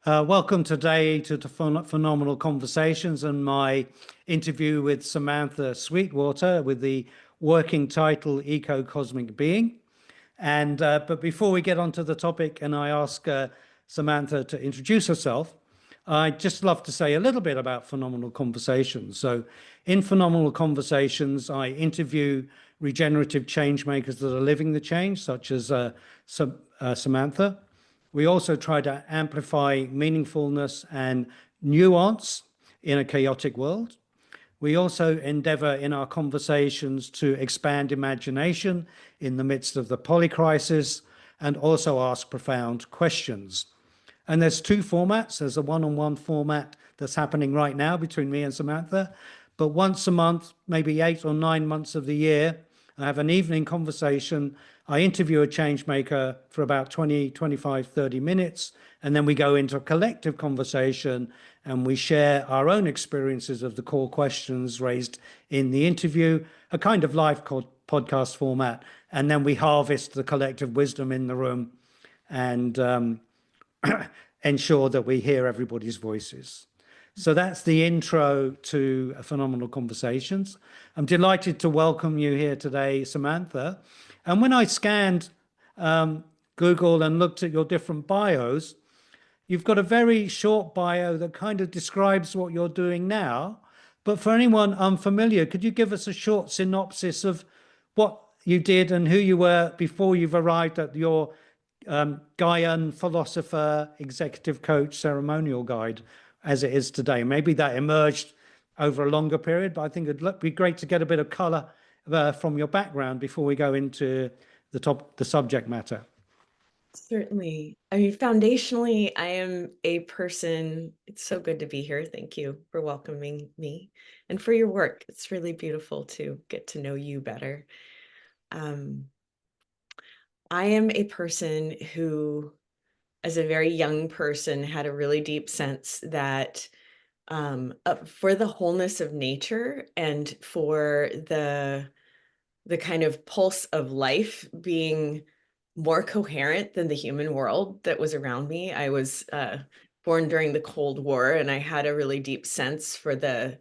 Welcome today to the Phenomenal Conversations and my interview with Samantha Sweetwater with the working title EcoCosmic Being. But before we get onto the topic and I ask Samantha to introduce herself, I'd just love to say a little bit about Phenomenal Conversations. So in Phenomenal Conversations, I interview regenerative change makers that are living the change, such as Samantha. We also try to amplify meaningfulness and nuance in a chaotic world. We also endeavor in our conversations to expand imagination in the midst of the polycrisis and also ask profound questions. And there's two formats. There's a one-on-one format that's happening right now between me and Samantha. But once a month, maybe 8 or 9 months of the year, I have an evening conversation. I interview a change maker for about 20, 25, 30 minutes, and then we go into a collective conversation and we share our own experiences of the core questions raised in the interview, a kind of live podcast format, and then we harvest the collective wisdom in the room and ensure that we hear everybody's voices. So that's the intro to Phenomenal Conversations. I'm delighted to welcome you here today, Samantha. And when I scanned Google and looked at your different bios, you've got a very short bio that kind of describes what you're doing now. But for anyone unfamiliar, could you give us a short synopsis of what you did and who you were before you've arrived at your Gaian philosopher, executive coach, ceremonial guide, as it is today? Maybe that emerged over a longer period, but I think it'd be great to get a bit of color from your background before we go into the subject matter. Certainly. I mean, foundationally, I am a person. It's so good to be here. Thank you for welcoming me and for your work. It's really beautiful to get to know you better. I am a person who, as a very young person, had a really deep sense that for the wholeness of nature and for the kind of pulse of life being more coherent than the human world that was around me. I was born during the Cold War, and I had a really deep sense for the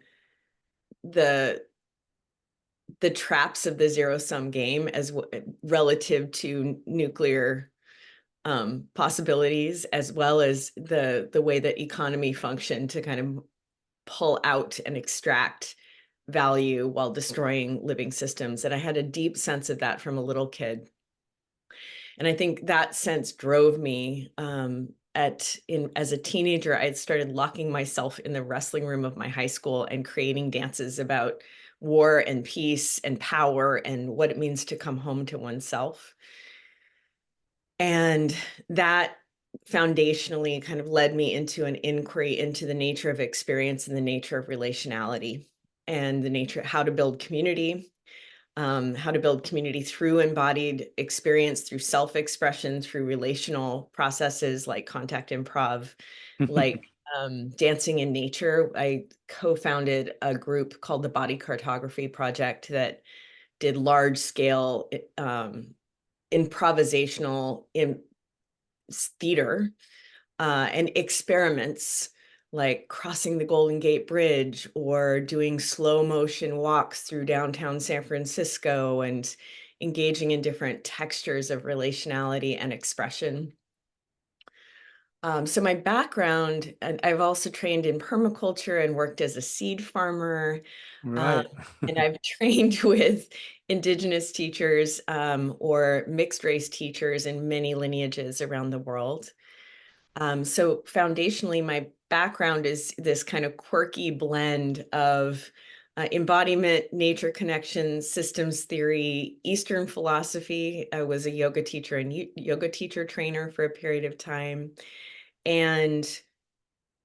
traps of the zero-sum game as relative to nuclear possibilities, as well as the way that economy functioned to kind of pull out and extract value while destroying living systems. And I had a deep sense of that from a little kid. And I think that sense drove me as a teenager. I had started locking myself in the wrestling room of my high school and creating dances about war and peace and power and what it means to come home to oneself. And that foundationally kind of led me into an inquiry into the nature of experience and the nature of relationality and the nature, how to build community, through embodied experience, through self-expression, through relational processes like contact improv, like dancing in nature. I co-founded a group called the Body Cartography Project that did large-scale improvisational theater and experiments like crossing the Golden Gate Bridge or doing slow motion walks through downtown San Francisco and engaging in different textures of relationality and expression. So my background, and I've also trained in permaculture and worked as a seed farmer. Right. And I've trained with indigenous teachers or mixed race teachers in many lineages around the world. So foundationally, my background is this kind of quirky blend of embodiment, nature connections, systems theory, Eastern philosophy. I was a yoga teacher and yoga teacher trainer for a period of time, and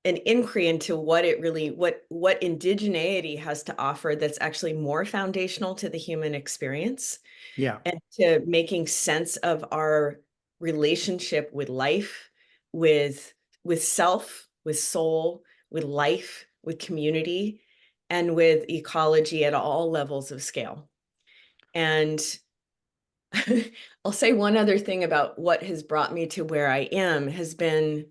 an inquiry into what indigeneity has to offer that's actually more foundational to the human experience. Yeah. And to making sense of our relationship with life, with self, with soul, with life, with community, and with ecology at all levels of scale. And I'll say one other thing about what has brought me to where I am has been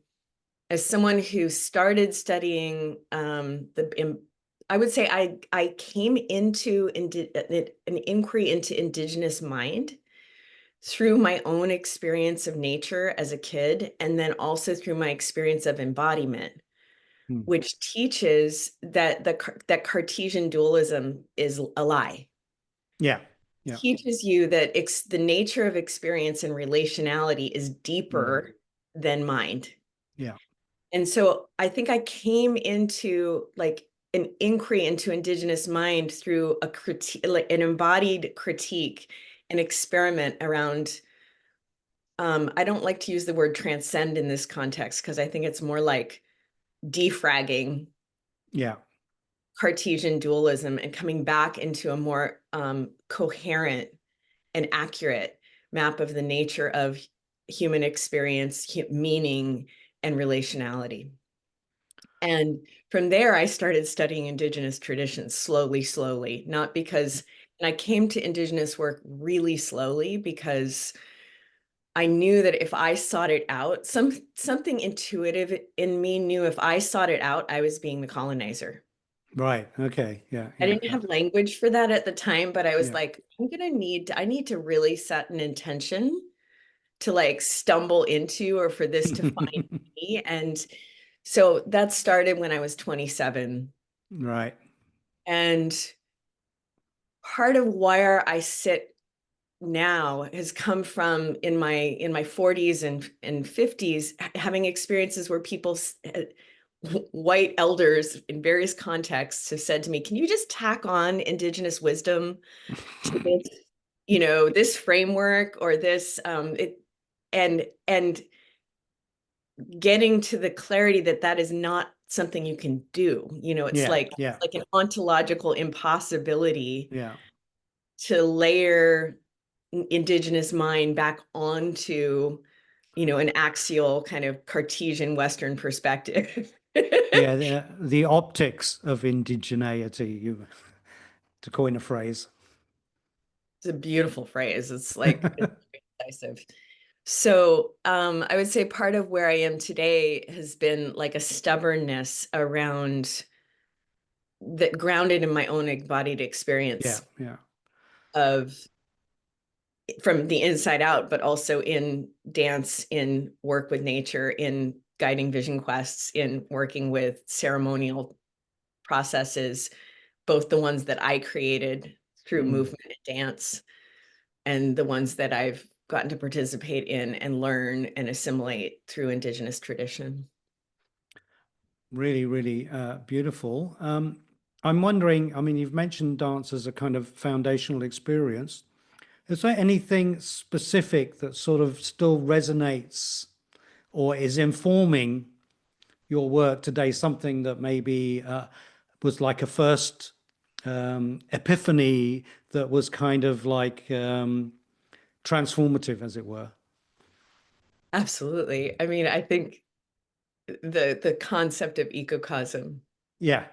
as someone who started studying I would say I came into an inquiry into indigenous mind through my own experience of nature as a kid, and then also through my experience of embodiment, Hmm. which teaches that that Cartesian dualism is a lie. Yeah. Yeah. Teaches you that the nature of experience and relationality is deeper than mind. Yeah. And so I think I came into like an inquiry into indigenous mind through a critique, like an embodied critique, an experiment around. I don't like to use the word transcend in this context because I think it's more like defragging Yeah. Cartesian dualism and coming back into a more coherent and accurate map of the nature of human experience, meaning, and relationality. And from there, I started studying Indigenous traditions slowly, not because, and I came to Indigenous work really slowly because I knew that if I sought it out, something intuitive in me knew if I sought it out, I was being the colonizer. Right. Okay. Yeah. I Yeah. didn't have language for that at the time, but I was Yeah. like, I need to really set an intention to like stumble into or for this to find me. And so that started when I was 27. Right. And part of where I sit now has come from in my 40s and 50s having experiences where people white elders in various contexts have said to me, can you just tack on indigenous wisdom to this, this framework or this and getting to the clarity that that is not something you can do. It's Yeah. like Yeah. an ontological impossibility Yeah. to layer indigenous mind back onto, an axial kind of Cartesian Western perspective. Yeah. The optics of indigeneity, to coin a phrase. It's a beautiful phrase. It's like it's decisive. So I would say part of where I am today has been like a stubbornness around that grounded in my own embodied Yeah. experience Yeah. of from the inside out, but also in dance, in work with nature, in guiding vision quests, in working with ceremonial processes, both the ones that I created through Mm. movement and dance, and the ones that I've gotten to participate in and learn and assimilate through Indigenous tradition. Really, really beautiful. I'm wondering, I mean, you've mentioned dance as a kind of foundational experience. Is there anything specific that sort of still resonates or is informing your work today? Something that maybe was like a first epiphany that was kind of like transformative, as it were? Absolutely. I mean, I think the concept of ecocosm Yeah.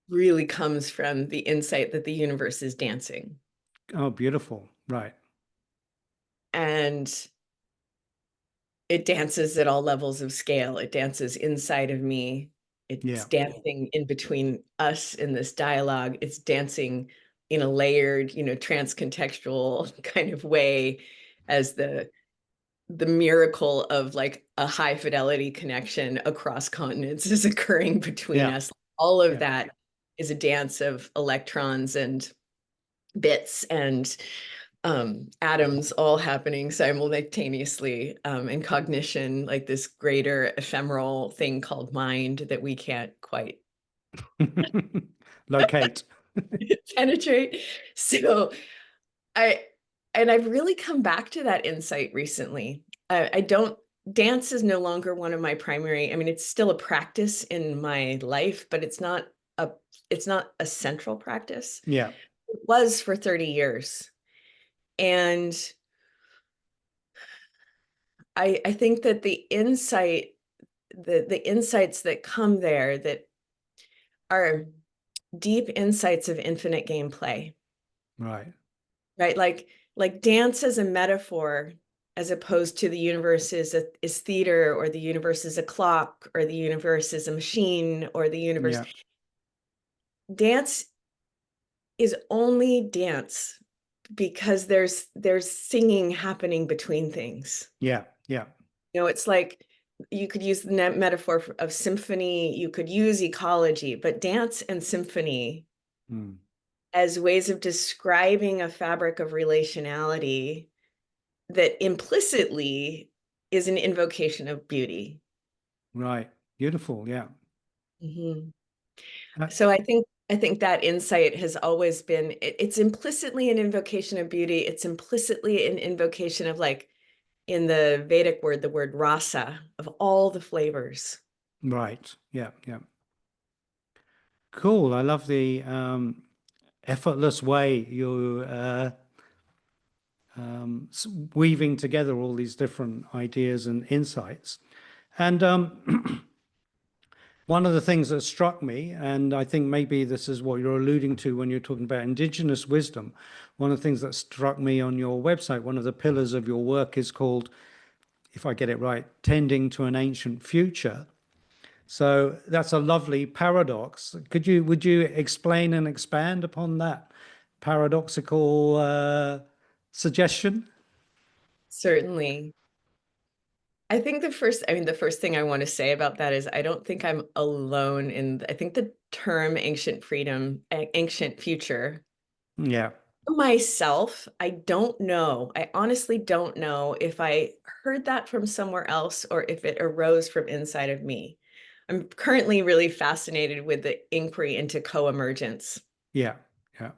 really comes from the insight that the universe is dancing. Oh, beautiful. Right. And it dances at all levels of scale. It dances inside of me. It's Yeah. dancing in between us in this dialogue. It's dancing in a layered, transcontextual kind of way as the miracle of like a high fidelity connection across continents is occurring between Yeah. us. All of Yeah. that is a dance of electrons and bits and atoms all happening simultaneously in cognition, like this greater ephemeral thing called mind that we can't quite Locate. penetrate. So I, and I've really come back to that insight recently. I don't, dance is no longer one of my primary, I mean, it's still a practice in my life, but a, it's not a central practice. Yeah. It was for 30 years. And I think that the insights that come there that are deep insights of infinite gameplay, Right. right? Like dance as a metaphor as opposed to the universe is theater, or the universe is a clock, or the universe is a machine, or the universe. Yeah. Dance is only dance because there's singing happening between things. Yeah. Yeah. It's like you could use the metaphor of symphony, you could use ecology, but dance and symphony Mm. as ways of describing a fabric of relationality that implicitly is an invocation of beauty. Right. Beautiful. Yeah. Mhm. Uh, So I think that insight has always been, it's implicitly an invocation of beauty. It's implicitly an invocation of, like, in the Vedic word, the word rasa, of all the flavors. right. Yeah. Yeah. Cool. I love the effortless way you weaving together all these different ideas and insights. And one of the things that struck me, and I think maybe this is what you're alluding to when you're talking about indigenous wisdom, one of the things that struck me on your website, one of the pillars of your work is called, if I get it right, tending to an ancient future. So that's a lovely paradox. Would you explain and expand upon that paradoxical suggestion? Certainly. I think the first thing I want to say about that is I don't think I'm alone I think the term ancient freedom, ancient future, Yeah, myself, I don't know. I honestly don't know if I heard that from somewhere else or if it arose from inside of me. I'm currently really fascinated with the inquiry into co-emergence. yeah, yeah,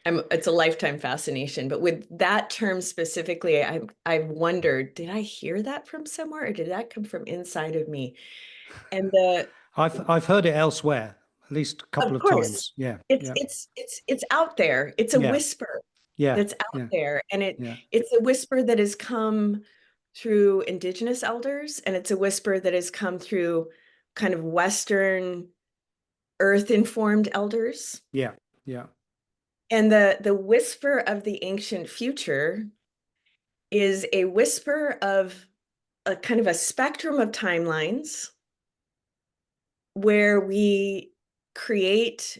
It's a lifetime fascination, but with that term specifically, I've wondered, did I hear that from somewhere, or did that come from inside of me? And I've heard it elsewhere, at least a couple of of course, times. Yeah, it's yeah, it's it's it's out there. It's a yeah, whisper yeah, that's out yeah, there, and yeah, it's a whisper that has come through Indigenous elders, and it's a whisper that has come through kind of Western earth-informed elders. yeah, yeah, And the whisper of the ancient future is a whisper of a kind of a spectrum of timelines where we create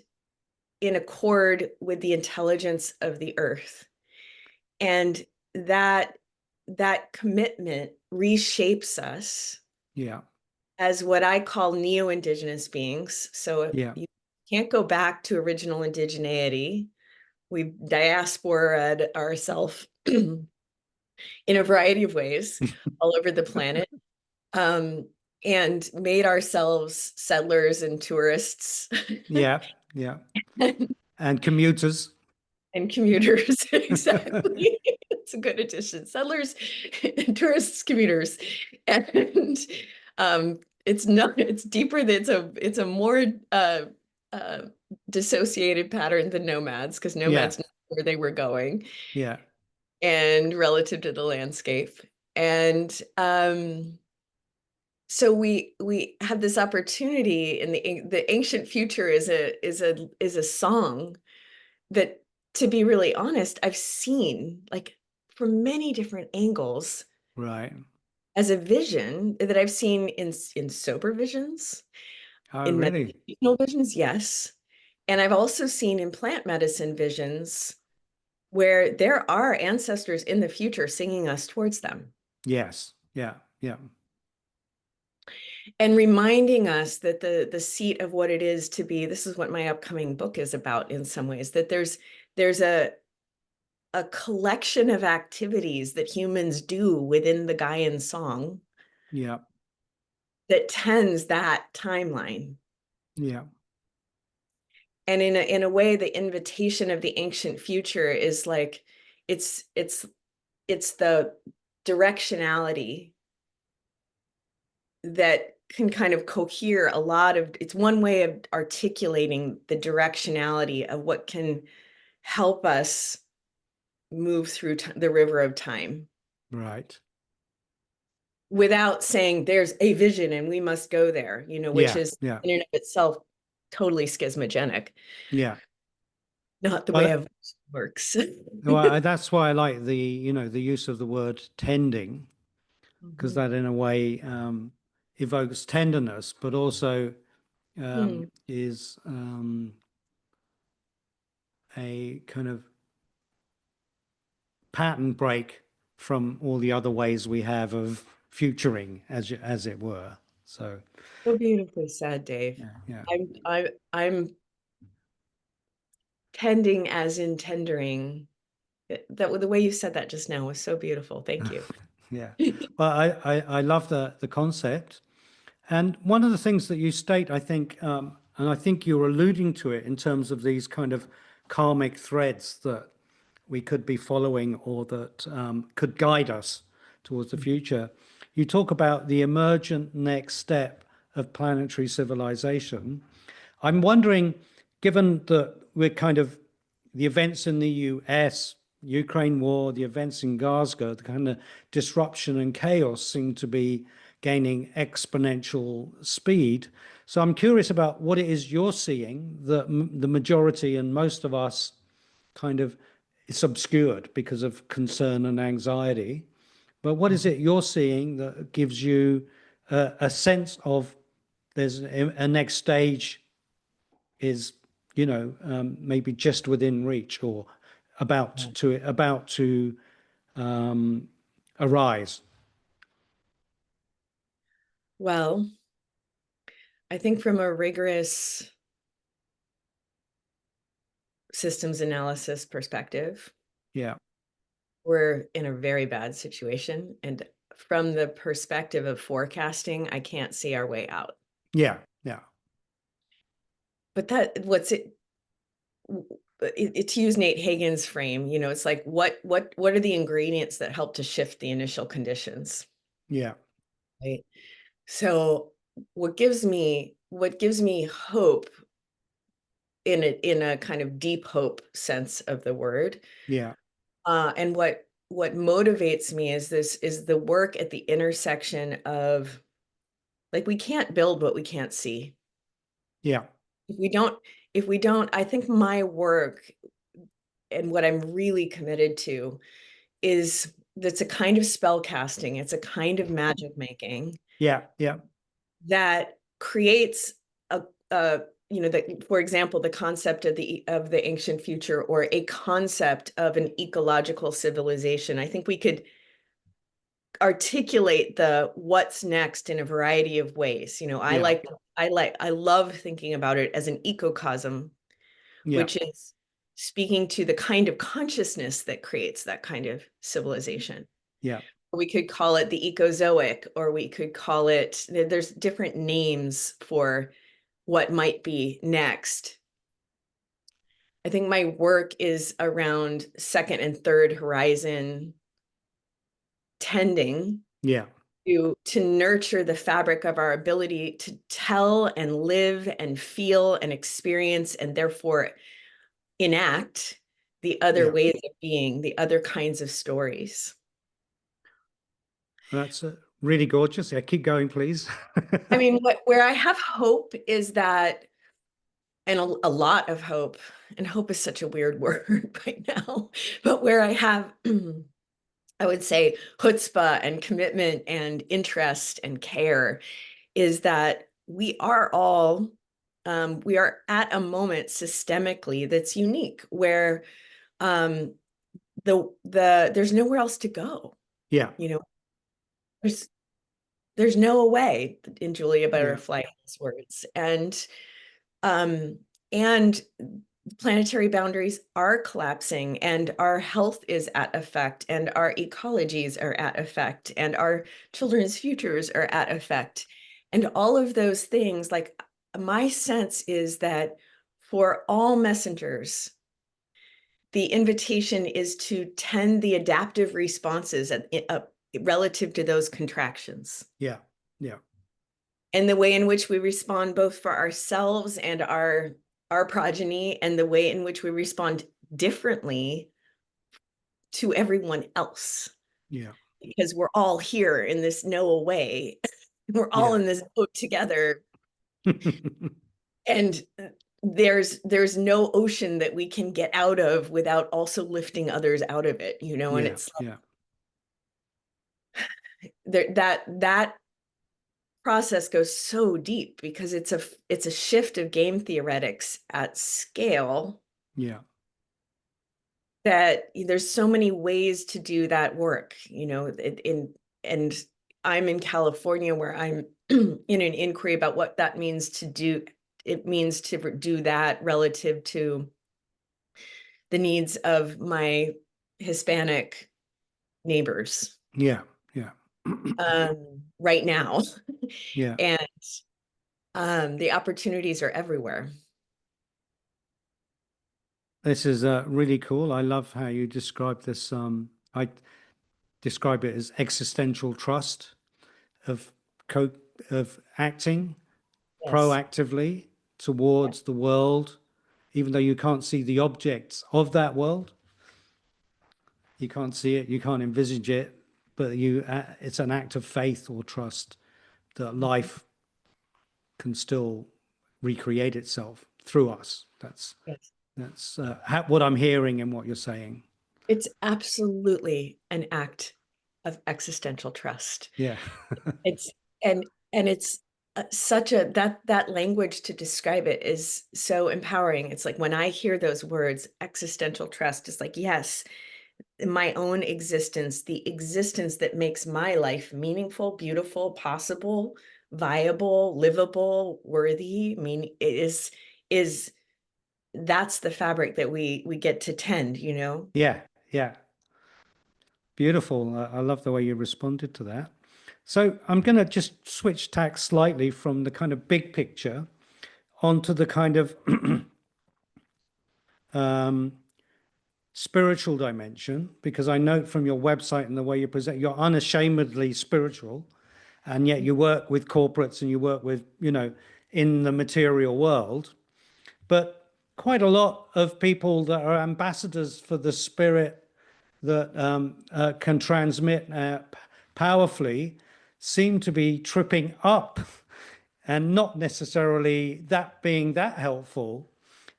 in accord with the intelligence of the earth. And that that commitment reshapes us yeah, as what I call neo-indigenous beings. So yeah, you can't go back to original indigeneity. We've diasporaed ourselves in a variety of ways all over the planet, um, and made ourselves settlers and tourists yeah, yeah. And commuters. and commuters. Exactly. It's a good addition. Settlers, tourists, commuters. And it's deeper than it's a more uh, dissociated pattern than nomads, because Yeah, nomads knew where they were going yeah, and relative to the landscape. And so we have this opportunity, in the ancient future is a song that, to be really honest, I've seen, like, from many different angles, right. as a vision that I've seen in sober visions, Oh, in really? meditational visions, yes. And I've also seen in plant medicine visions where there are ancestors in the future singing us towards them Yes. Yeah, yeah, and reminding us that the seat of what it is to be, this is what my upcoming book is about in some ways, that there's a collection of activities that humans do within the Gaian song yeah, that tends that timeline. yeah, And in a way, the invitation of the ancient future is like, it's it's it's the directionality that can kind of cohere a lot of, it's one way of articulating the directionality of what can help us move through the river of time right. without saying there's a vision and we must go there, which Yeah, is yeah, in and of itself totally schismogenic, yeah. not the way But of. works. Well, that's why I like the use of the word tending, because Mhm. that in a way evokes tenderness, but also Hmm. is a kind of pattern break from all the other ways we have of futuring, as it were. So, So beautifully said, Dave. yeah, yeah, I'm tending as in tendering. That the way you said that just now was so beautiful. Thank you. yeah. Well, I love the concept. And one of the things that you state, I think, and I think you're alluding to it in terms of these kind of karmic threads that we could be following or that could guide us towards the future. You talk about the emergent next step of planetary civilization. I'm wondering, given that we're kind of the events in the US, Ukraine war, the events in Gaza, the kind of disruption and chaos seem to be gaining exponential speed. So I'm curious about what it is you're seeing that the majority and most of us kind of it's obscured because of concern and anxiety. But what is it you're seeing that gives you a sense of there's a next stage is maybe just within reach or about to um, arise? Well, I think from a rigorous systems analysis perspective, Yeah, we're in a very bad situation. And from the perspective of forecasting, I can't see our way out. yeah, yeah, But to use Nate Hagen's frame, it's like what are the ingredients that help to shift the initial conditions, yeah, right? So what gives me hope in a kind of deep hope sense of the word, yeah, and what motivates me is the work at the intersection of, like, we can't build what we can't see. yeah, If we don't, I think my work and what I'm really committed to is that's a kind of spell casting. It's a kind of magic making yeah, yeah, that creates a that, for example, the concept of the ancient future, or a concept of an ecological civilization. I think we could articulate the what's next in a variety of ways. yeah, I love thinking about it as an ecocosm, yeah, which is speaking to the kind of consciousness that creates that kind of civilization. yeah, We could call it the ecozoic, or we could call it, there's different names for what might be next. I think my work is around second and third horizon tending yeah, to nurture the fabric of our ability to tell and live and feel and experience, and therefore enact the other yeah. ways of being, the other kinds of stories. That's really gorgeous. Yeah, keep going, please. I mean, where I have hope is that, and a lot of hope, and hope is such a weird word right now, but where I have, I would say, chutzpah and commitment and interest and care, is that we are at a moment systemically that's unique, where um, there's nowhere else to go. Yeah, You know, there's there's no way, in Julia yeah, Butterfly's words, um, and planetary boundaries are collapsing, and our health is at effect, and our ecologies are at effect, and our children's futures are at effect. And all of those things, like, my sense is that for all messengers, the invitation is to tend the adaptive responses relative to those contractions, yeah, yeah, and the way in which we respond both for ourselves and our progeny, and the way in which we respond differently to everyone else, yeah, because we're all here in this Noah way. We're all yeah, in this boat together. And there's no ocean that we can get out of without also lifting others out of it, you know, and Yeah, it's yeah, that process goes so deep because it's a shift of game theoretics at scale yeah, that there's so many ways to do that work, you know, and I'm in California where I'm in an inquiry about what that means to do. It means to do that relative to the needs of my Hispanic neighbors yeah, yeah, right now. yeah. And the opportunities are everywhere. This is really cool. I love how you describe this. I describe it as existential trust of co of acting Yes. proactively towards the world, even though you can't see the objects of that world. You can't see it, you can't envisage it, but it's an act of faith or trust that life can still recreate itself through us. Yes. That's what I'm hearing in what you're saying. It's absolutely an act of existential trust. Yeah. It's and it's such a that language to describe it is so empowering. It's like when I hear those words, existential trust, it's like, yes, my own existence, the existence that makes my life meaningful, beautiful, possible, viable, livable, worthy. I mean, it is that's the fabric that we get to tend, you know? Yeah. Yeah. Beautiful. I love the way you responded to that. So I'm going to just switch tack slightly from the kind of big picture onto the kind of um, spiritual dimension, because I note from your website and the way you present, you're unashamedly spiritual, and yet you work with corporates and you work with, in the material world. But quite a lot of people that are ambassadors for the spirit that can transmit powerfully seem to be tripping up and not necessarily that being that helpful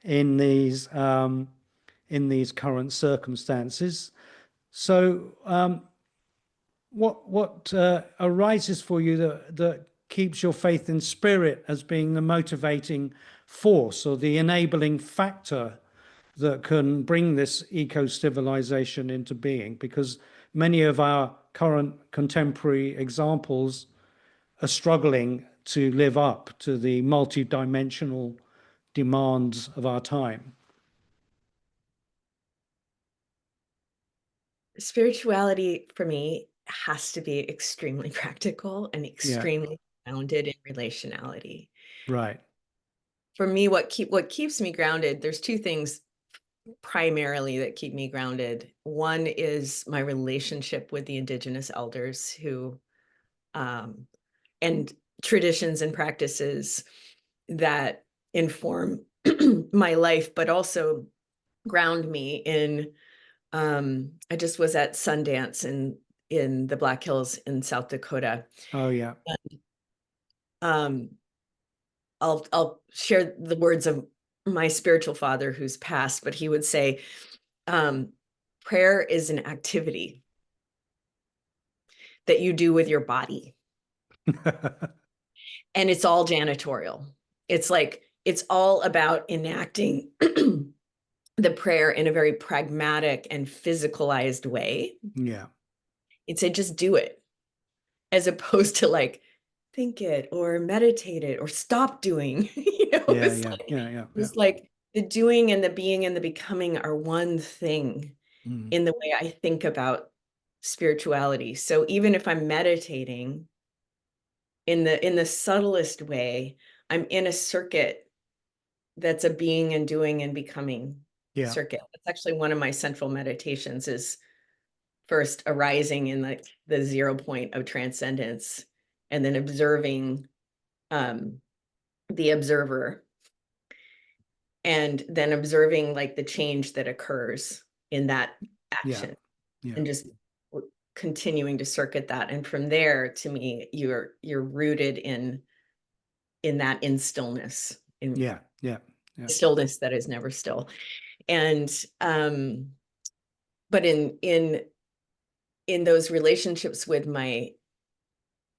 in these current circumstances. So, what arises for you that keeps your faith in spirit as being the motivating force or the enabling factor that can bring this eco-civilization into being? Because many of our current contemporary examples are struggling to live up to the multidimensional demands of our time. Spirituality for me has to be extremely practical and Yeah, extremely grounded in relationality. right. For me, what keeps me grounded, there's two things primarily that keep me grounded. One is my relationship with the indigenous elders who and traditions and practices that inform my life, but also ground me in I just was at Sundance in the Black Hills in South Dakota. Oh, yeah. Um, I'll share the words of my spiritual father who's passed, but he would say, prayer is an activity that you do with your body, and it's all janitorial. It's like it's all about enacting the prayer in a very pragmatic and physicalized way. Yeah, It's say just do it, as opposed to like think it or meditate it or stop doing. yeah, yeah, yeah, yeah, yeah. It's like the doing and the being and the becoming are one thing Mm. in the way I think about spirituality. So even if I'm meditating in the subtlest way, I'm in a circuit that's a being and doing and becoming Yeah, circuit. That's actually one of my central meditations is first arising in the 0 point of transcendence and then observing the observer and then observing like the change that occurs in that yeah, action yeah, and just continuing to circuit that. And from there, to me, you're rooted in that in stillness. In yeah, yeah. Yeah. Stillness that is never still. And but in those relationships with my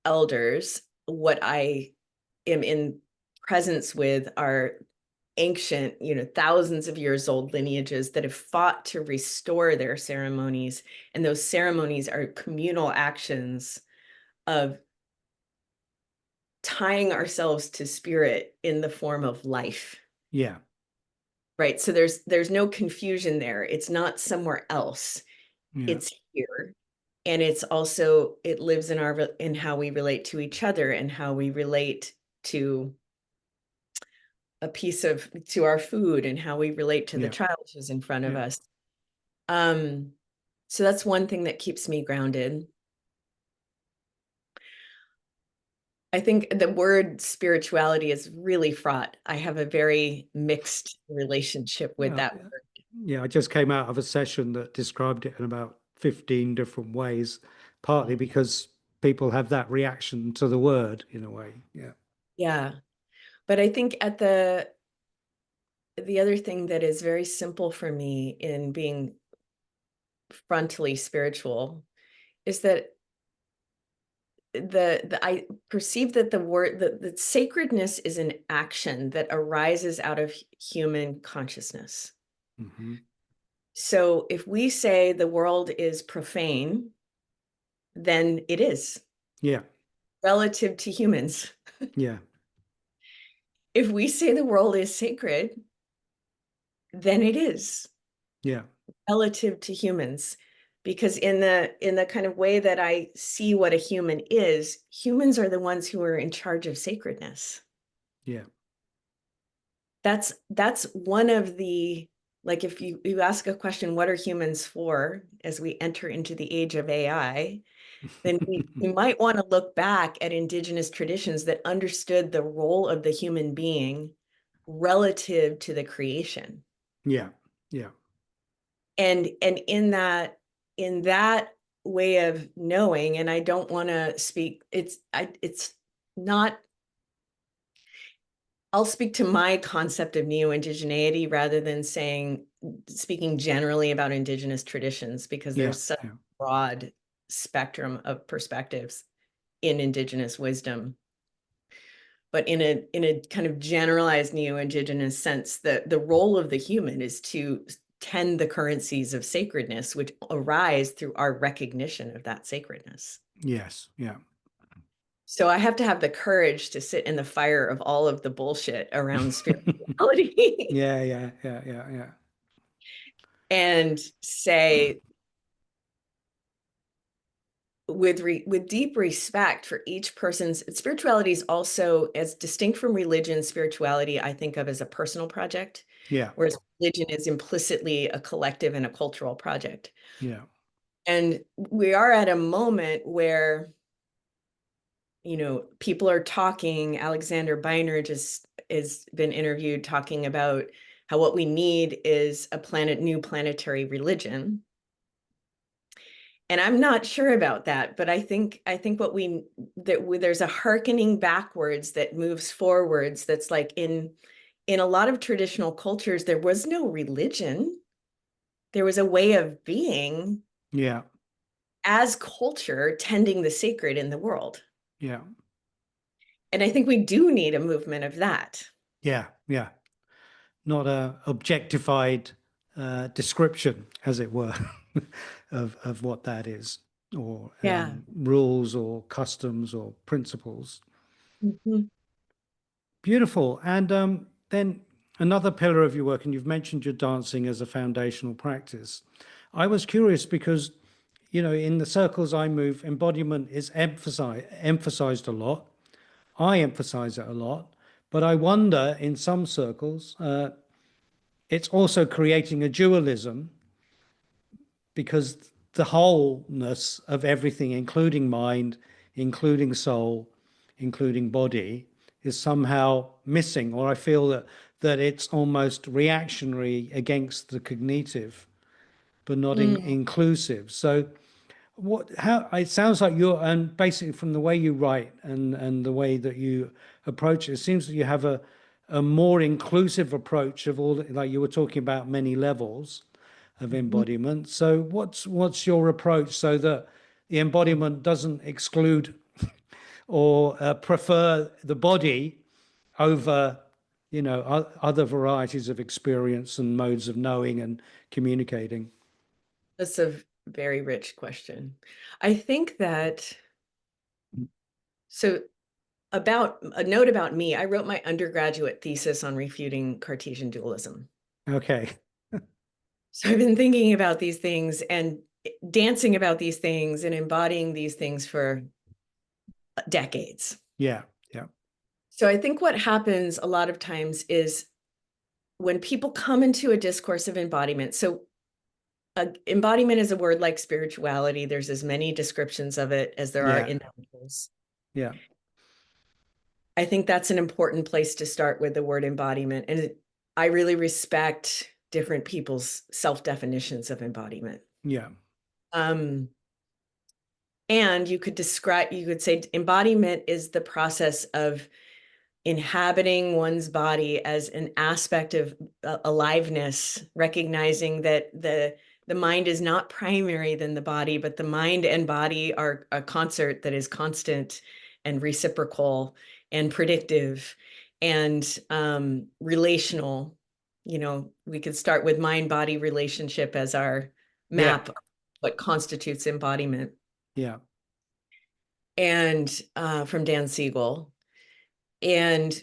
elders, what I am in presence with are ancient, thousands of years old lineages that have fought to restore their ceremonies. And those ceremonies are communal actions of tying ourselves to spirit in the form of life. Yeah. Right. So there's no confusion there. It's not somewhere else. Yeah. It's here. And it's also, it lives in how we relate to each other and how we relate to to our food and how we relate to the Yeah. child who's in front of Yeah. us. So that's one thing that keeps me grounded. I think the word spirituality is really fraught. I have a very mixed relationship with Well, that word. yeah, I just came out of a session that described it in about 15 different ways, partly because people have that reaction to the word in a way. Yeah. Yeah. But I think the other thing that is very simple for me in being frontally spiritual is that I perceive that the word the sacredness is an action that arises out of human consciousness. Hmm. So if we say the world is profane, then it is Yeah. relative to humans. Yeah. If we say the world is sacred, then it is Yeah. relative to humans. Because in the kind of way that I see what a human is, humans are the ones who are in charge of sacredness. Yeah. That's one of the, like, if you ask a question, what are humans for, as we enter into the age of AI, then we might want to look back at indigenous traditions that understood the role of the human being relative to the creation. Yeah. Yeah. And in that way of knowing, and I don't want to speak, it's not, I'll speak to my concept of neo-indigeneity rather than speaking generally about indigenous traditions, because Yeah. there's such Yeah. a broad spectrum of perspectives in indigenous wisdom. But in a kind of generalized neo-indigenous sense, the role of the human is to tend the currencies of sacredness, which arise through our recognition of that sacredness. Yes. Yeah. So I have to have the courage to sit in the fire of all of the bullshit around spirituality Yeah. Yeah. Yeah. Yeah. Yeah. and say, with deep respect for each person's spirituality, is also, as distinct from religion, spirituality I think of as a personal project, Yeah. whereas religion is implicitly a collective and a cultural project. Yeah. And we are at a moment where, people are talking. Alexander Beinert has been interviewed talking about how what we need is new planetary religion. And I'm not sure about that, but I think there's a hearkening backwards that moves forwards. That's like in a lot of traditional cultures, there was no religion. There was a way of being Yeah. as culture tending the sacred in the world. Yeah. And I think we do need a movement of that. Yeah. Yeah. Not a objectified description, as it were, of what that is, or Yeah. rules or customs or principles. Mhm. Beautiful. And then another pillar of your work, and you've mentioned your dancing as a foundational practice. I was curious because, in the circles I move, embodiment is emphasized a lot. I emphasize it a lot, but I wonder in some circles, it's also creating a dualism because the wholeness of everything, including mind, including soul, including body, is somehow missing, or I feel that it's almost reactionary against the cognitive, but not Mm. inclusive. So how it sounds like and basically from the way you write and the way that you approach it, it seems that you have a more inclusive approach of all, like you were talking about many levels of embodiment. So what's your approach so that the embodiment doesn't exclude or prefer the body over, other varieties of experience and modes of knowing and communicating? That's a very rich question. I think that, so about a note about me, I wrote my undergraduate thesis on refuting Cartesian dualism. Okay. So I've been thinking about these things and dancing about these things and embodying these things for decades. Yeah. Yeah. So I think what happens a lot of times is when people come into a discourse of embodiment. So embodiment is a word like spirituality. There's as many descriptions of it as there are Yeah. individuals. Yeah. I think that's an important place to start with the word embodiment. And I really respect different people's self-definitions of embodiment. Yeah. And you could say embodiment is the process of inhabiting one's body as an aspect of aliveness, recognizing that the mind is not primary than the body, but the mind and body are a concert that is constant and reciprocal and predictive and relational. We could start with mind-body relationship as our Yeah. map of what constitutes embodiment. Yeah. And from Dan Siegel. And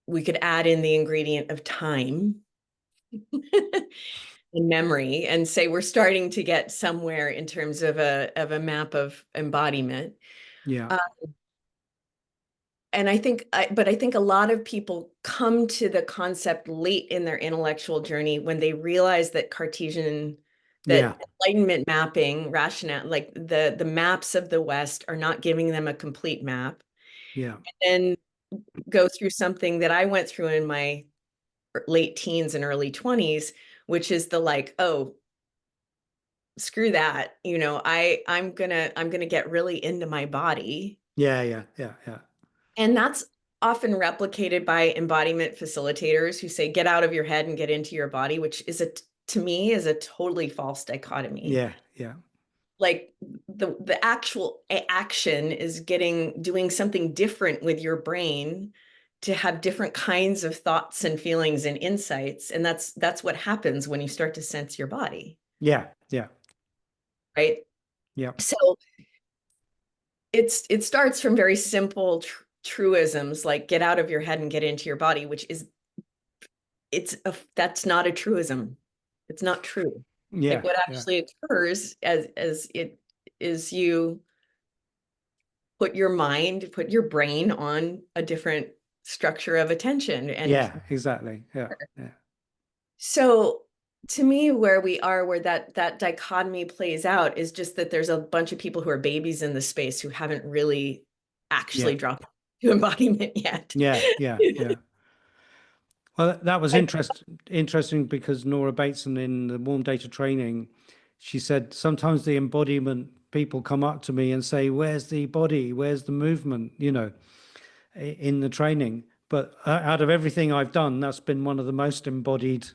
we could add in the ingredient of time and memory and say we're starting to get somewhere in terms of a map of embodiment. Yeah. And I think a lot of people come to the concept late in their intellectual journey when they realize that Yeah. Enlightenment mapping, rationale, like the maps of the West are not giving them a complete map. Yeah. And go through something that I went through in my late teens and early 20s, which is oh, screw that. I'm gonna get really into my body. Yeah. Yeah. Yeah. Yeah. And that's often replicated by embodiment facilitators who say, get out of your head and get into your body, which to me is a totally false dichotomy. Yeah. Yeah. Like the actual action is doing something different with your brain to have different kinds of thoughts and feelings and insights. And that's what happens when you start to sense your body. Yeah. Yeah. Right. Yeah. So it starts from very simple truisms like get out of your head and get into your body, which is that's not a truism. It's not true. Yeah. Like what actually occurs as it is you put your brain on a different structure of attention. And yeah. Exactly. Yeah. Yeah. so to me, where that dichotomy plays out is just that there's a bunch of people who are babies in the space who haven't really actually Yeah. dropped to embodiment yet. Yeah. Yeah. Yeah. Well, that was interesting because Nora Bateson in the warm data training, she said sometimes the embodiment people come up to me and say, "Where's the body? Where's the movement?" In the training. But out of everything I've done, that's been one of the most embodied.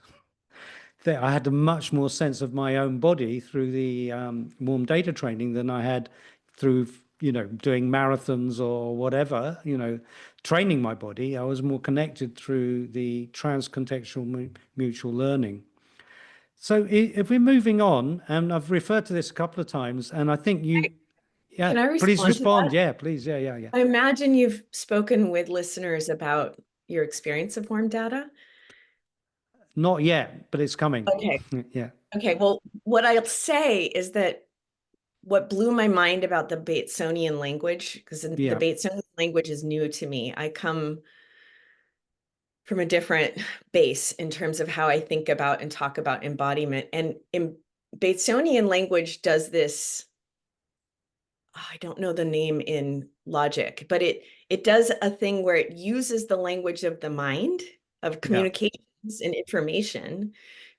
I had a much more sense of my own body through the warm data training than I had through doing marathons or whatever, training my body. I was more connected through the transcontextual mutual learning. So if we're moving on, and I've referred to this a couple of times, and I think yeah, Can I please respond to respond. that? Yeah, please. Yeah, yeah, yeah. I imagine you've spoken with listeners about your experience of warm data. Not yet, but it's coming. Okay. Yeah. Okay. Well, what I'll say is that what blew my mind about the Batesonian language, because the Yeah. Batesonian language is new to me. I come from a different base in terms of how I think about and talk about embodiment. And in Batesonian language does this, I don't know the name in logic, but it does a thing where it uses the language of the mind, of Yeah. communications and information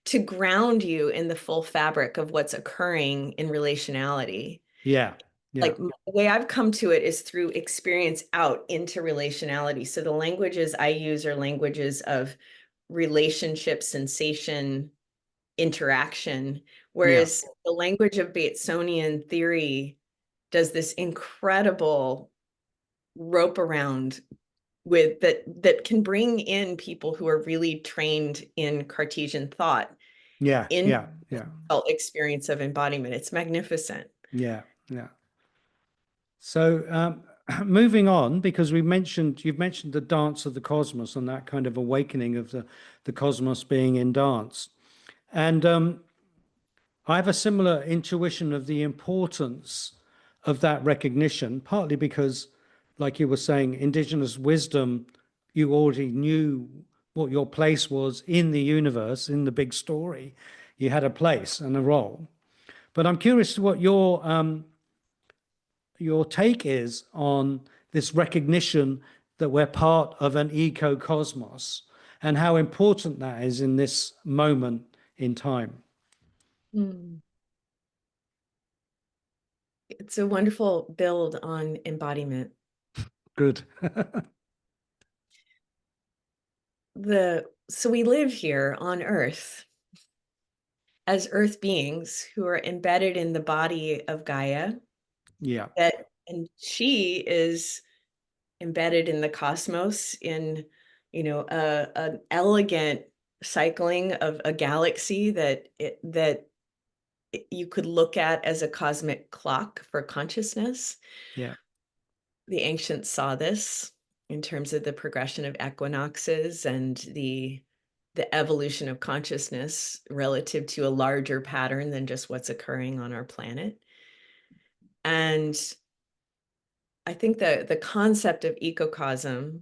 to ground you in the full fabric of what's occurring in relationality. Yeah. Yeah. like the way I've come to it is through experience out into relationality. So the languages I use are languages of relationship, sensation, interaction, Yeah. whereas the language of Batesonian theory does this incredible rope around with that can bring in people who are really trained in Cartesian thought Yeah. in Yeah. Yeah. the experience of embodiment. It's magnificent. Yeah. Yeah. So moving on, because you've mentioned the dance of the cosmos and that kind of awakening of the cosmos being in dance. And I have a similar intuition of the importance of that recognition, partly because, like you were saying, indigenous wisdom, you already knew what your place was in the universe, in the big story. You had a place and a role. But I'm curious to what your take is on this recognition that we're part of an eco-cosmos and how important that is in this moment in time. Mm. It's a wonderful build on embodiment. Good. So we live here on Earth as Earth beings who are embedded in the body of Gaia, Yeah. and she is embedded in the cosmos in, an elegant cycling of a galaxy that you could look at as a cosmic clock for consciousness. Yeah. The ancients saw this in terms of the progression of equinoxes and the evolution of consciousness relative to a larger pattern than just what's occurring on our planet. And I think the concept of ecocosm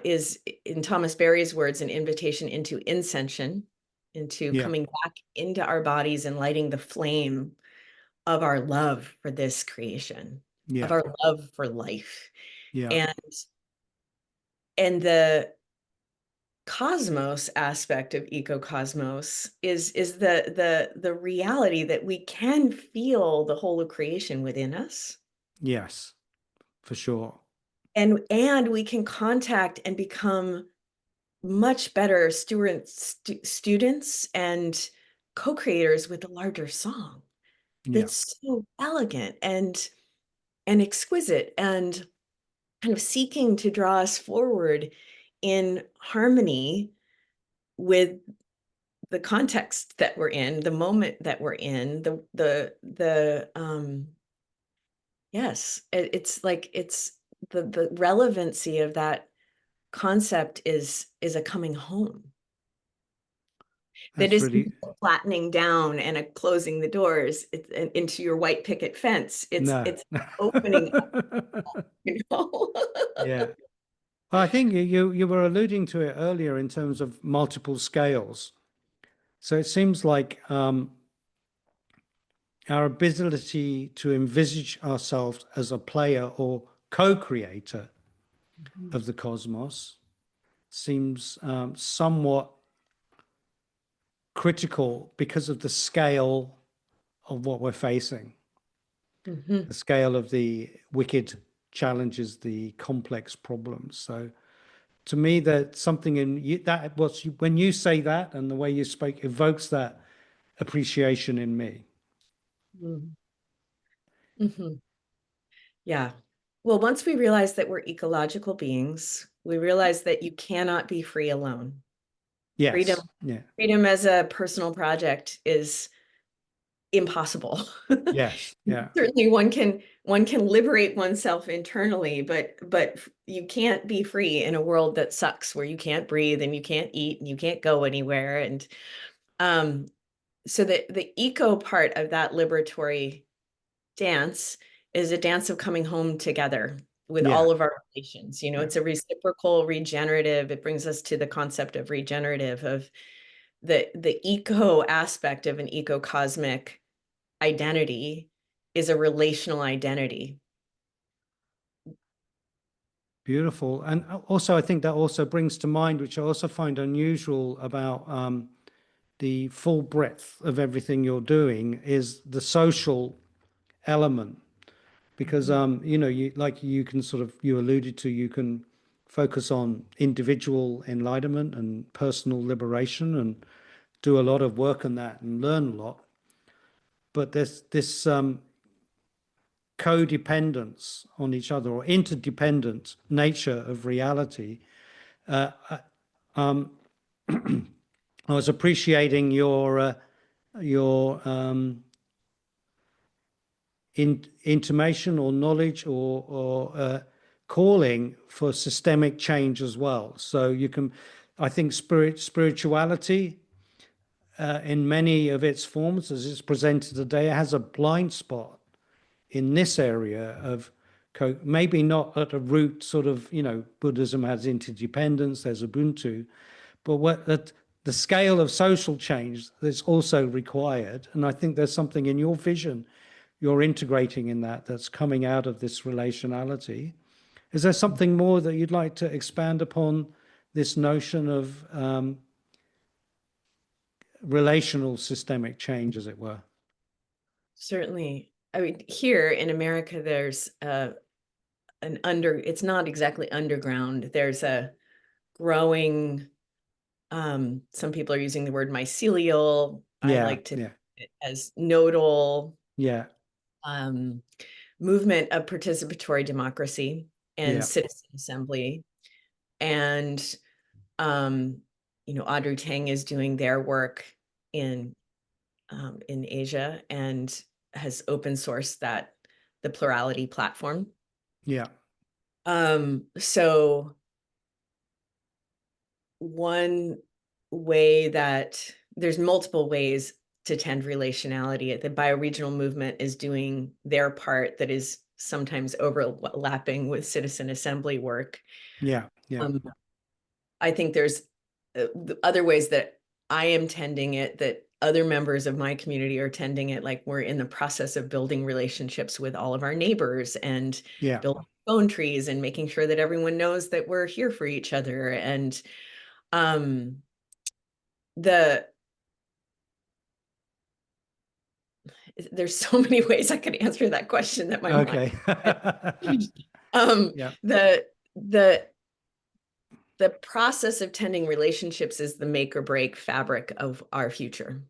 is, in Thomas Berry's words, an invitation into inscension, into Yeah. coming back into our bodies and lighting the flame of our love for this creation, of Yeah. our love for life. Yeah. And the cosmos aspect of ecocosmos is the reality that we can feel the whole of creation within us, Yes, for sure. and we can contact and become much better students and co-creators with a larger song Yeah. that's so elegant and exquisite and kind of seeking to draw us forward in harmony with the context that we're in, the moment that we're in, yes, it's like it's the relevancy of that concept is a coming home that That's isn't really, flattening down and a closing the doors into your white picket fence. It's no. it's opening up, you know. Yeah. Well, I think you were alluding to it earlier in terms of multiple scales. So it seems like our ability to envisage ourselves as a player or co-creator of the cosmos seems somewhat critical because of the scale of what we're facing, Mhm. the scale of the wicked challenges, the complex problems. So to me, that something in you, that what's when you say that and the way you spoke evokes that appreciation in me. Mhm. Mhm. Yeah. Well, once we realize that we're ecological beings, we realize that you cannot be free alone. Freedom, Yes. Yeah. freedom as a personal project is impossible. Yes. Yeah. Certainly one can liberate oneself internally, but you can't be free in a world that sucks, where you can't breathe and you can't eat and you can't go anywhere. And um, so the eco part of that liberatory dance is a dance of coming home together with Yeah. all of our relations. Yeah. It's a reciprocal, regenerative. It brings us to the concept of regenerative, of the eco aspect of an eco-cosmic identity is a relational identity. Beautiful. And also, I think that also brings to mind, which I also find unusual about the full breadth of everything you're doing, is the social element because you know, you can sort of, you alluded to, you can focus on individual enlightenment and personal liberation and do a lot of work on that and learn a lot. But there's this codependence on each other or interdependent nature of reality. I was appreciating your intimation or knowledge or calling for systemic change as well. So you can, I think, spirituality in many of its forms, as it's presented today, has a blind spot in this area of maybe not at a root sort of, you know, Buddhism has interdependence, there's Ubuntu, but what at the scale of social change that's also required. And I think there's something in your vision you're integrating in that's coming out of this relationality. Is there something more that you'd like to expand upon this notion of relational systemic change, as it were? Certainly. I mean, here in America, there's it's not exactly underground. There's a growing, some people are using the word mycelial. I Yeah, like to yeah, it as nodal yeah, movement of participatory democracy and yeah, citizen assembly. And, you know, Audrey Tang is doing their work in Asia and has open sourced the plurality platform. yeah, So one way that there's multiple ways to tend relationality. The bioregional movement is doing their part that is sometimes overlapping with citizen assembly work. yeah, yeah, I think there's the other ways that I am tending it, that other members of my community are tending it, like we're in the process of building relationships with all of our neighbors and yeah, building phone trees and making sure that everyone knows that we're here for each other. And the there's so many ways I could answer that question that my mind. okay. um Yeah, the the the process of tending relationships is the make or break fabric of our future.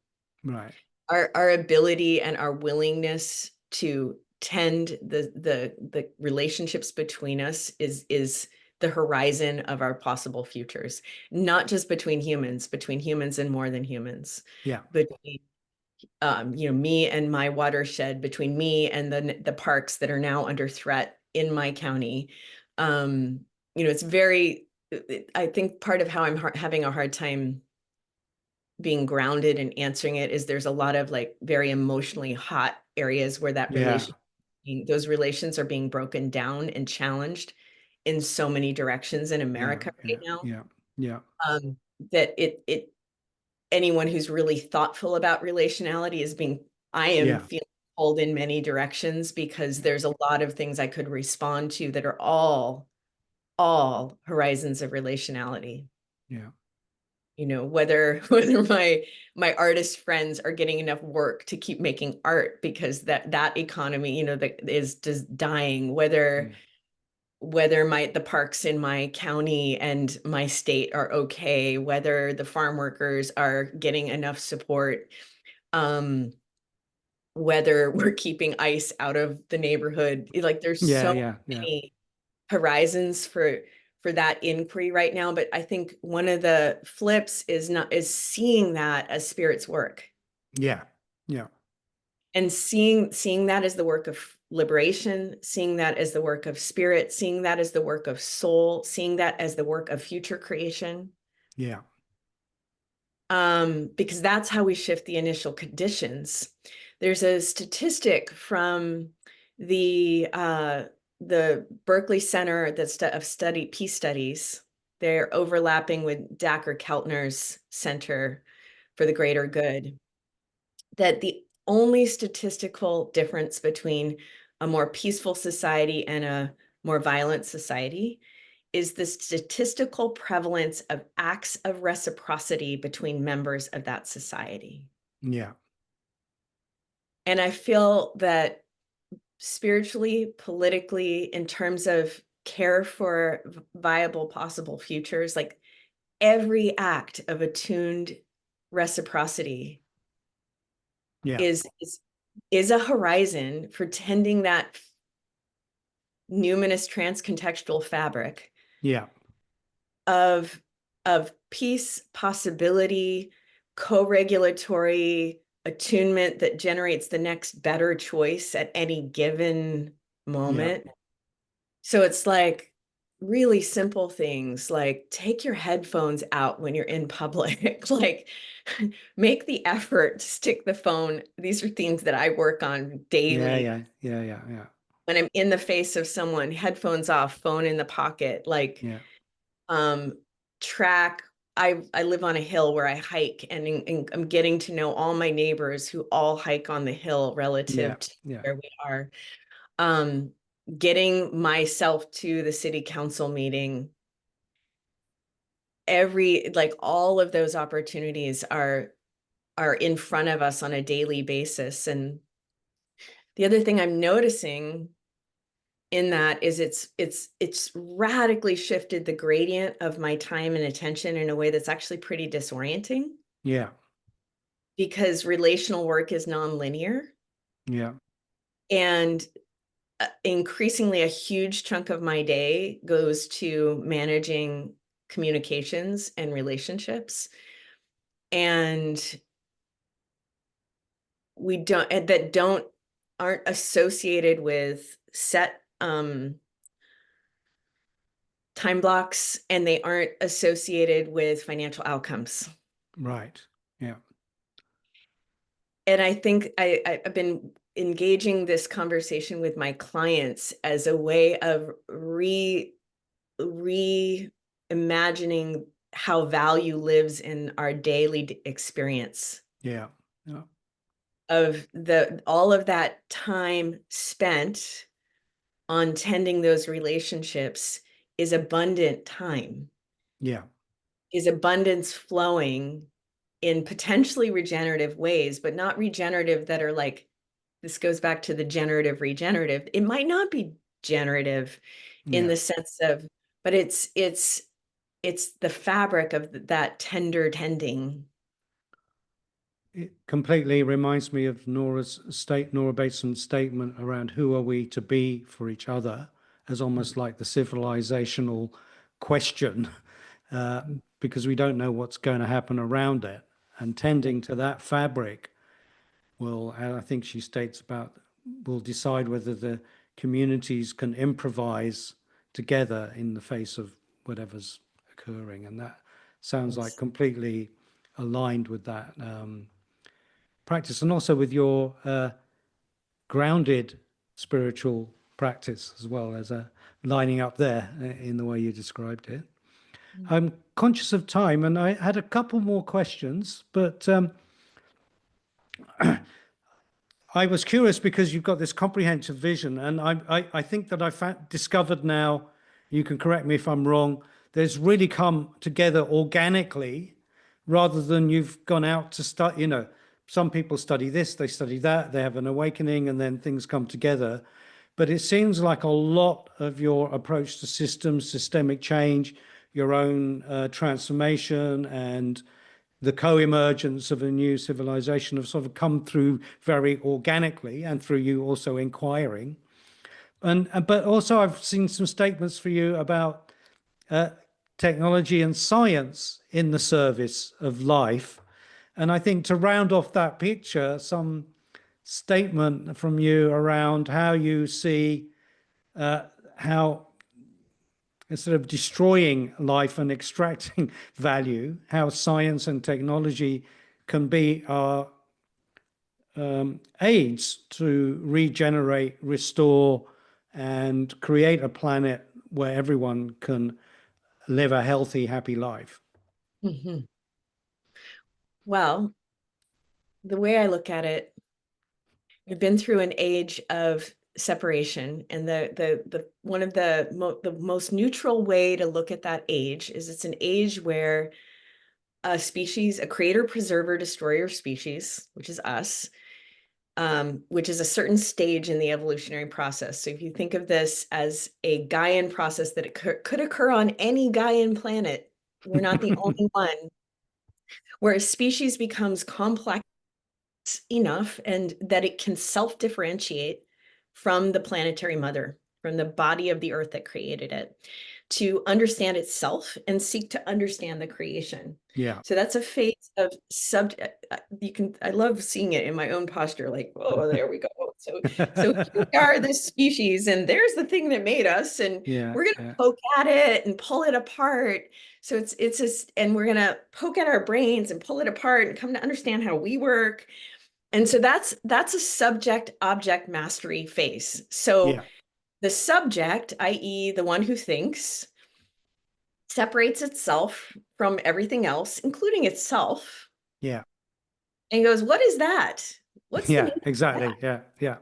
right, Our ability and our willingness to tend the relationships between us is the horizon of our possible futures, not just between humans and more than humans, yeah, between you know, me and my watershed, between me and the parks that are now under threat in my county. You know, it's very, I think part of how I'm having a hard time being grounded and answering it is there's a lot of like very emotionally hot areas where yeah, those relations are being broken down and challenged in so many directions in yeah, America yeah, right now. yeah, yeah, That anyone who's really thoughtful about relationality I am yeah, feeling pulled in many directions because there's a lot of things I could respond to that are all horizons of relationality. yeah, You know, whether my artist friends are getting enough work to keep making art because that economy, you know, that is just dying, whether mm, the parks in my county and my state are okay, whether the farm workers are getting enough support, um, whether we're keeping ice out of the neighborhood. Like there's yeah, so yeah, yeah, many horizons for that inquiry right now. But I think one of the flips is seeing that as spirit's work yeah, yeah, and seeing that as the work of liberation, seeing that as the work of spirit, seeing that as the work of soul, seeing that as the work of future creation. yeah, Because that's how we shift the initial conditions. There's a statistic from the Berkeley Center of Peace Studies. They're overlapping with Dacher Keltner's Center for the Greater Good. That the only statistical difference between a more peaceful society and a more violent society is the statistical prevalence of acts of reciprocity between members of that society. yeah, And I feel that spiritually, politically, in terms of care for viable possible futures, like every act of attuned reciprocity Yeah. is a horizon for tending that numinous transcontextual fabric Yeah. of peace, possibility, co-regulatory attunement that generates the next better choice at any given Yeah. moment. So it's like really simple things like take your headphones out when you're in public, like make the effort to stick the phone. These are things that I work on Yeah. daily. Yeah. Yeah. Yeah. Yeah. When I'm in the face of someone, headphones off, phone in the pocket, like Yeah. um track. I live on a hill where I hike, and I'm getting to know all my neighbors who all hike on the hill Yeah. relative to Yeah. where we are. Um, Getting myself to the city council meeting, like all of those opportunities are in front of us on a daily basis. And the other thing I'm noticing in that is it's radically shifted the gradient of my time and attention in a way that's actually pretty disorienting, Yeah. because relational work is nonlinear, Yeah. and increasingly a huge chunk of my day goes to managing communications and relationships, and we don't that don't aren't associated with set time blocks, and they aren't associated with financial outcomes. Right. Yeah. And I think I've been engaging this conversation with my clients as a way of reimagining how value lives in our daily experience, Yeah. Yeah. of all of that time spent on tending those relationships is abundant time, Yeah. is abundance flowing in potentially regenerative ways, but not regenerative that are like, this goes back to the generative regenerative. It might not be generative in Yeah. the sense of, but it's the fabric of that tender tending. It completely reminds me of Nora Bateson's statement around who are we to be for each other, as almost like the civilizational question, uh, because we don't know what's going to happen around it. And tending to that fabric will, and I think she states about, will decide whether the communities can improvise together in the face of whatever's occurring. And that sounds like completely aligned with that practice, and also with your grounded spiritual practice as well, as a lining up there in the way you described it. I'm conscious of time, and I had a couple more questions, but I was curious because you've got this comprehensive vision, and I think that discovered now, you can correct me if I'm wrong, there's really come together organically rather than you've gone out to study. Some people study this, they study that, they have an awakening, and then things come together. But it seems like a lot of your approach to systems, systemic change, your own transformation, and the co-emergence of a new civilization have sort of come through very organically, and through you also inquiring. But also I've seen some statements for you about technology and science in the service of life. And I think to round off that picture, some statement from you around how you see how, instead of destroying life and extracting value, how science and technology can be our aids to regenerate, restore, and create a planet where everyone can live a healthy, happy life. Mhm. Well, the way I look at it, we've been through an age of separation, and the one of the most neutral way to look at that age is it's an age where a species, a creator, preserver, destroyer species, which is us, which is a certain stage in the evolutionary process. So if you think of this as a Gaian process that could occur on any Gaian planet, we're not the only one, where a species becomes complex enough and that it can self-differentiate from the planetary mother, from the body of the earth that created it, to understand itself and seek to understand the creation. Yeah. So that's a phase of subject. I love seeing it in my own posture, like, oh, there we go. So here we are, this species, and there's the thing that made us, and Yeah, we're gonna poke at it and pull it apart. So it's just, and we're gonna poke at our brains and pull it apart and come to understand how we work. And so that's a subject object mastery phase. So yeah, the subject, i.e., the one who thinks, separates itself from everything else, including itself, yeah, and goes, what is that? What's the yeah, meaning of that? exactly. Yeah, yeah,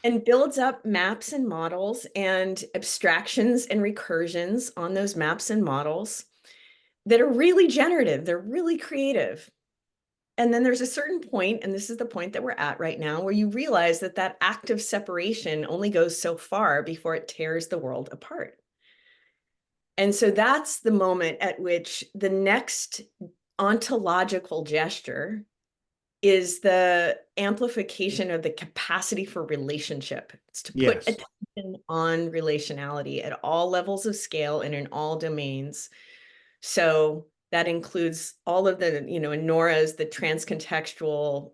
And builds up maps and models and abstractions and recursions on those maps and models that are really generative. They're really creative. And then there's a certain point, and this is the point that we're at right now, where you realize that that act of separation only goes so far before it tears the world apart. And so that's the moment at which the next ontological gesture is the amplification of the capacity for relationship. It's to put yes, attention on relationality at all levels of scale and in all domains. So that includes all of the, in Nora's, the transcontextual,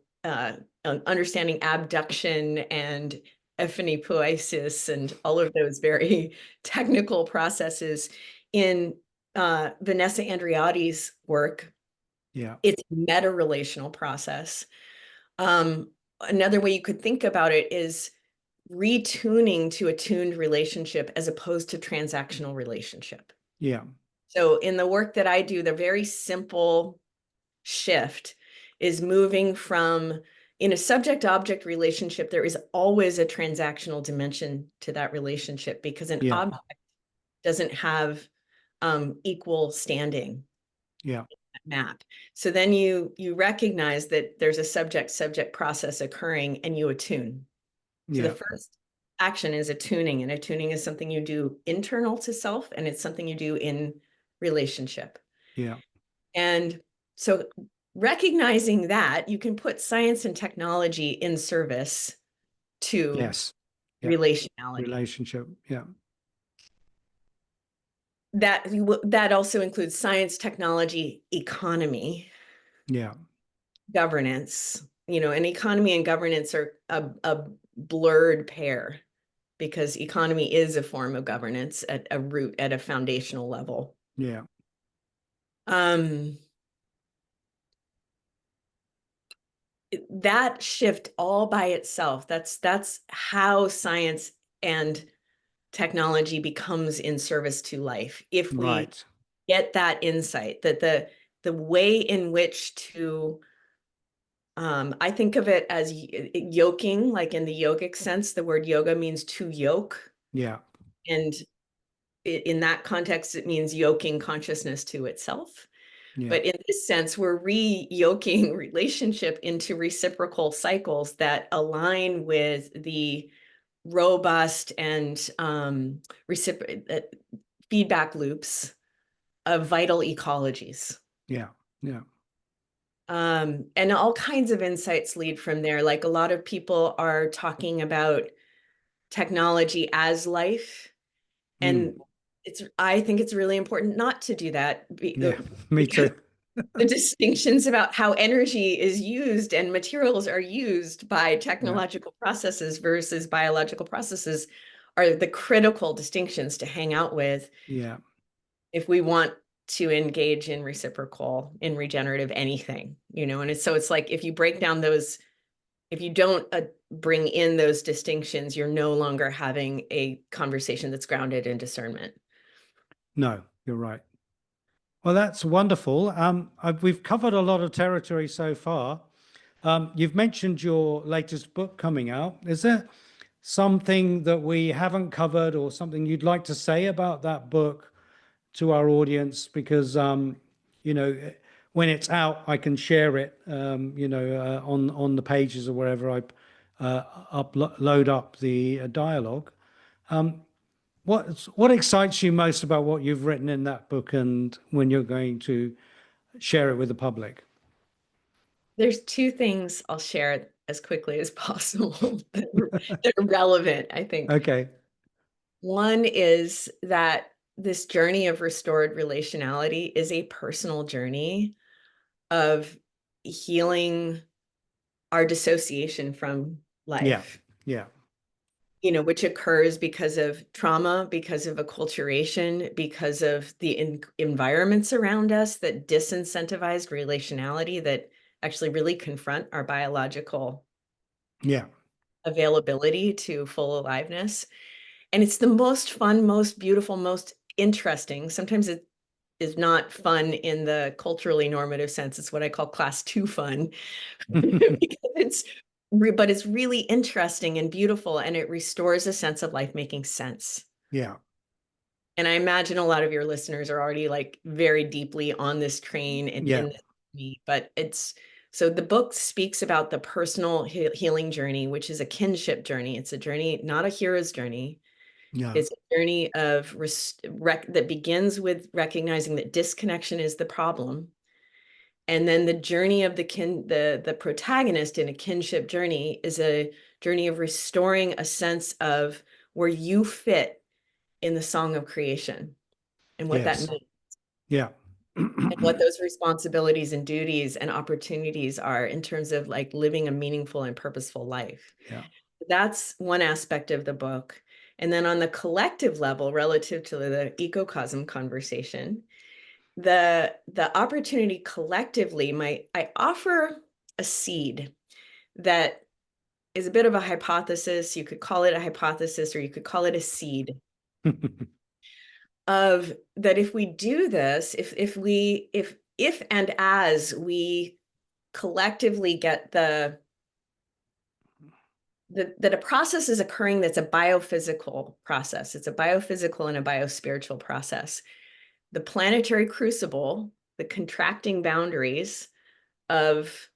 understanding abduction and epiphonepoesis and all of those very technical processes. In Vanessa Andreotti's work, yeah, it's a meta-relational process. Another way you could think about it is retuning to a tuned relationship as opposed to transactional relationship. yeah, So in the work that I do, the very simple shift is moving from, in a subject-object relationship, there is always a transactional dimension to that relationship because an yeah, object doesn't have equal standing yeah, map. So then you recognize that there's a subject-subject process occurring and you attune. So the yeah, first action is attuning, and attuning is something you do internal to self, and it's something you do in relationship. yeah, And so recognizing that, you can put science and technology in service to yes, yeah, relationality. relationship. Yeah, That also includes science, technology, economy, yeah, governance. And economy and governance are a blurred pair because economy is a form of governance at a root, at a foundational level. yeah, Um, that shift all by itself, that's how science and technology becomes in service to life. If we right. get that insight that the way in which to I think of it as yoking, like in the yogic sense. The word yoga means to yoke, Yeah, and in that context it means yoking consciousness to itself. yeah, But in this sense, we're re-yoking relationship into reciprocal cycles that align with the robust and feedback loops of vital ecologies. yeah, yeah, And all kinds of insights lead from there. Like a lot of people are talking about technology as life. mm, And I think it's really important not to do that yeah, me because too. the distinctions about how energy is used and materials are used by Yeah, technological processes versus biological processes are the critical distinctions to hang out with yeah, if we want to engage in reciprocal, in regenerative anything, and it's like if you break down those, if you don't bring in those distinctions, you're no longer having a conversation that's grounded in discernment. no, you're right. Well, that's wonderful. We've covered a lot of territory so far. You've mentioned your latest book coming out. Is there something that we haven't covered or something you'd like to say about that book to our audience? Because, you know, when it's out, I can share it, on the pages or wherever load up the dialogue. What excites you most about what you've written in that book, and when you're going to share it with the public? There's two things I'll share as quickly as possible that are relevant, I think. Okay. One is that this journey of restored relationality is a personal journey of healing our dissociation from Yeah. life, Yeah. which occurs because of trauma, because of acculturation, because of the environments around us that disincentivized relationality, that actually really confront our biological Yeah. availability to full aliveness. And it's the most fun, most beautiful, most interesting. Sometimes it is not fun in the culturally normative sense. It's what I call class 2 fun, because but it's really interesting and beautiful, and it restores a sense of life making sense. Yeah. And I imagine a lot of your listeners are already like very deeply on this train and Yeah. in this journey, but so the book speaks about the personal healing journey, which is a kinship journey. It's a journey, not a hero's journey. Yeah. It's a journey of that begins with recognizing that disconnection is the problem. And then the journey of the protagonist in a kinship journey is a journey of restoring a sense of where you fit in the song of creation, and what that Yes. means, Yeah. and what those responsibilities and duties and opportunities are in terms of like living a meaningful and purposeful life. Yeah. That's one aspect of the book. And then on the collective level, relative to the ecocosm conversation, the opportunity collectively, I offer a seed that is a bit of a hypothesis. You could call it a hypothesis, or you could call it a seed of that. If we do this, if and as we collectively get that a process is occurring that's a biophysical process. It's a biophysical and a biospiritual process. The planetary crucible, the contracting boundaries of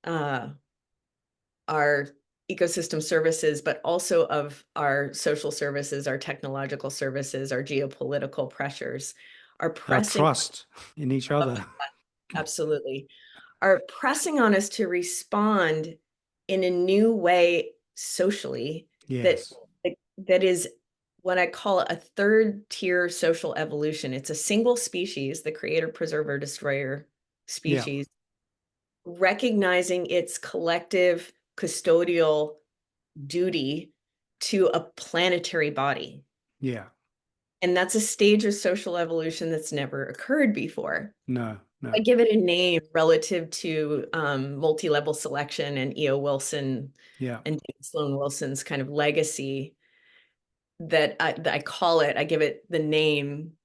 uh, our ecosystem services, but also of our social services, our technological services, our geopolitical pressures, are Our pressing. trust in each other. Absolutely. Are pressing on us to respond in a new way socially, that Yes. that is what I call a third tier social evolution. It's a single species, the creator, preserver, destroyer Yeah. species, recognizing its collective custodial duty to a planetary body. Yeah. And that's a stage of social evolution that's never occurred before. No. I No. give it a name relative to multi-level selection and E.O. Wilson Yeah. and Sloan Wilson's kind of legacy, that I call it, I give it the name,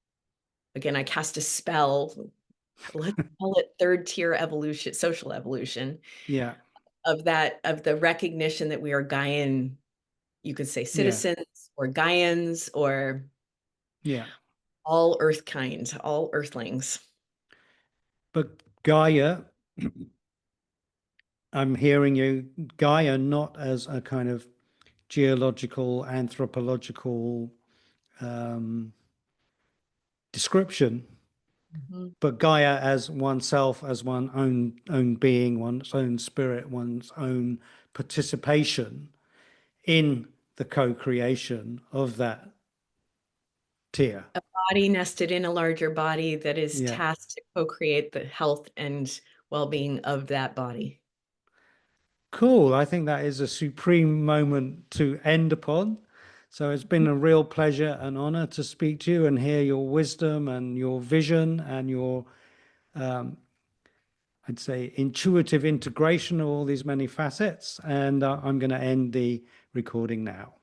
again, I cast a spell, let's call it third tier evolution, social evolution, Yeah. of the recognition that we are Gaian, you could say Yeah. citizens or Gaians, or Yeah. all earth kind, all earthlings. But Gaia, I'm hearing you, Gaia not as a kind of geological, anthropological description, Mhm. but Gaia as oneself, as one's own being, one's own spirit, one's own participation in the co-creation of that tier. A body nested in a larger body that is Yeah. tasked to co-create the health and well-being of that body. Cool. I think that is a supreme moment to end upon. So it's been a real pleasure and honor to speak to you and hear your wisdom and your vision and your, I'd say, intuitive integration of all these many facets. And I'm going to end the recording now.